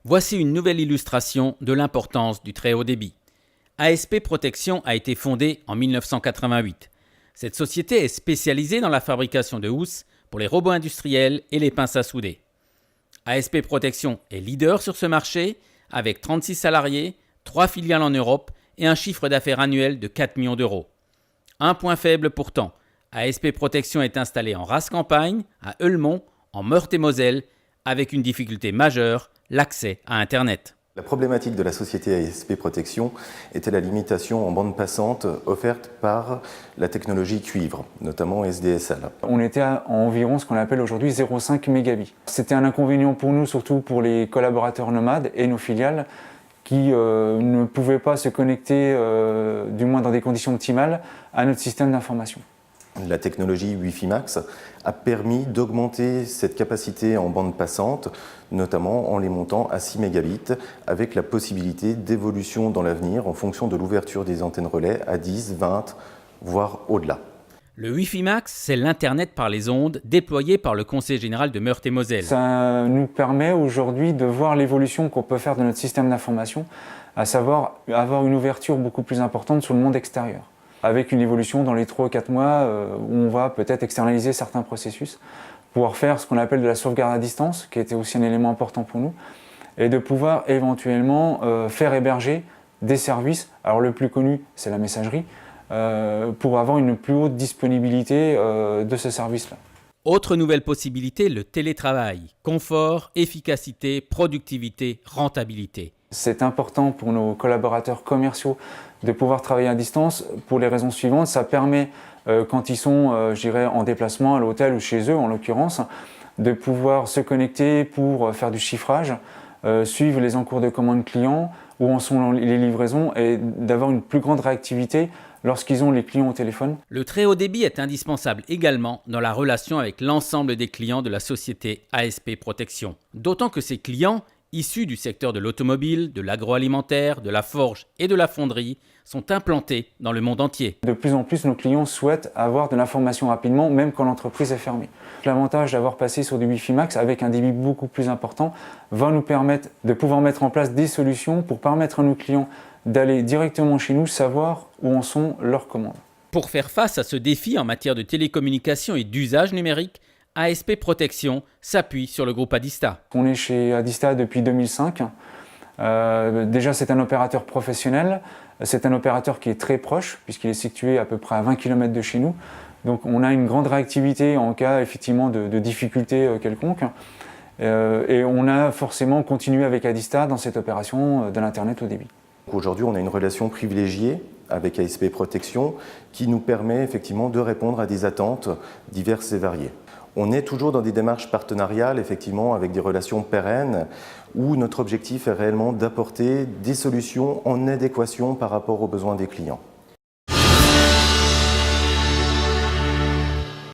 Voici une nouvelle illustration de l'importance du très haut débit. ASP Protection a été fondée en 1988. Cette société est spécialisée dans la fabrication de housses pour les robots industriels et les pinces à souder. ASP Protection est leader sur ce marché avec 36 salariés, 3 filiales en Europe et un chiffre d'affaires annuel de 4 millions d'euros. Un point faible pourtant, ASP Protection est installée en Rase-Campagne, à Eulmont, en Meurthe-et-Moselle, avec une difficulté majeure, l'accès à Internet. La problématique de la société ASP Protection était la limitation en bande passante offerte par la technologie cuivre, notamment SDSL. On était à environ ce qu'on appelle aujourd'hui 0,5 mégabits. C'était un inconvénient pour nous, surtout pour les collaborateurs nomades et nos filiales qui ne pouvaient pas se connecter, du moins dans des conditions optimales, à notre système d'information. La technologie Wi-Fi Max a permis d'augmenter cette capacité en bande passante, notamment en les montant à 6 mégabits, avec la possibilité d'évolution dans l'avenir en fonction de l'ouverture des antennes relais à 10, 20, voire au-delà. Le Wi-Fi Max, c'est l'Internet par les ondes déployé par le Conseil général de Meurthe-et-Moselle. Ça nous permet aujourd'hui de voir l'évolution qu'on peut faire de notre système d'information, à savoir avoir une ouverture beaucoup plus importante sur le monde extérieur, avec une évolution dans les 3 ou 4 mois où on va peut-être externaliser certains processus, pouvoir faire ce qu'on appelle de la sauvegarde à distance, qui était aussi un élément important pour nous, et de pouvoir éventuellement faire héberger des services. Alors le plus connu, c'est la messagerie, pour avoir une plus haute disponibilité de ce service-là. Autre nouvelle possibilité, le télétravail. Confort, efficacité, productivité, rentabilité. C'est important pour nos collaborateurs commerciaux de pouvoir travailler à distance pour les raisons suivantes. Ça permet, quand ils sont en déplacement à l'hôtel ou chez eux en l'occurrence, de pouvoir se connecter pour faire du chiffrage, suivre les encours de commandes clients, où en sont les livraisons et d'avoir une plus grande réactivité lorsqu'ils ont les clients au téléphone. Le très haut débit est indispensable également dans la relation avec l'ensemble des clients de la société ASP Protection. D'autant que ces clients, issus du secteur de l'automobile, de l'agroalimentaire, de la forge et de la fonderie, sont implantés dans le monde entier. De plus en plus, nos clients souhaitent avoir de l'information rapidement, même quand l'entreprise est fermée. L'avantage d'avoir passé sur du Wi-Fi Max avec un débit beaucoup plus important va nous permettre de pouvoir mettre en place des solutions pour permettre à nos clients d'aller directement chez nous, savoir où en sont leurs commandes. Pour faire face à ce défi en matière de télécommunication et d'usage numérique, ASP Protection s'appuie sur le groupe Adista. On est chez Adista depuis 2005. Déjà, c'est un opérateur professionnel. C'est un opérateur qui est très proche, puisqu'il est situé à peu près à 20 km de chez nous. Donc, on a une grande réactivité en cas effectivement de difficultés quelconques. Et on a forcément continué avec Adista dans cette opération de l'Internet haut débit. Aujourd'hui, on a une relation privilégiée avec ASP Protection qui nous permet effectivement de répondre à des attentes diverses et variées. On est toujours dans des démarches partenariales, effectivement, avec des relations pérennes, où notre objectif est réellement d'apporter des solutions en adéquation par rapport aux besoins des clients.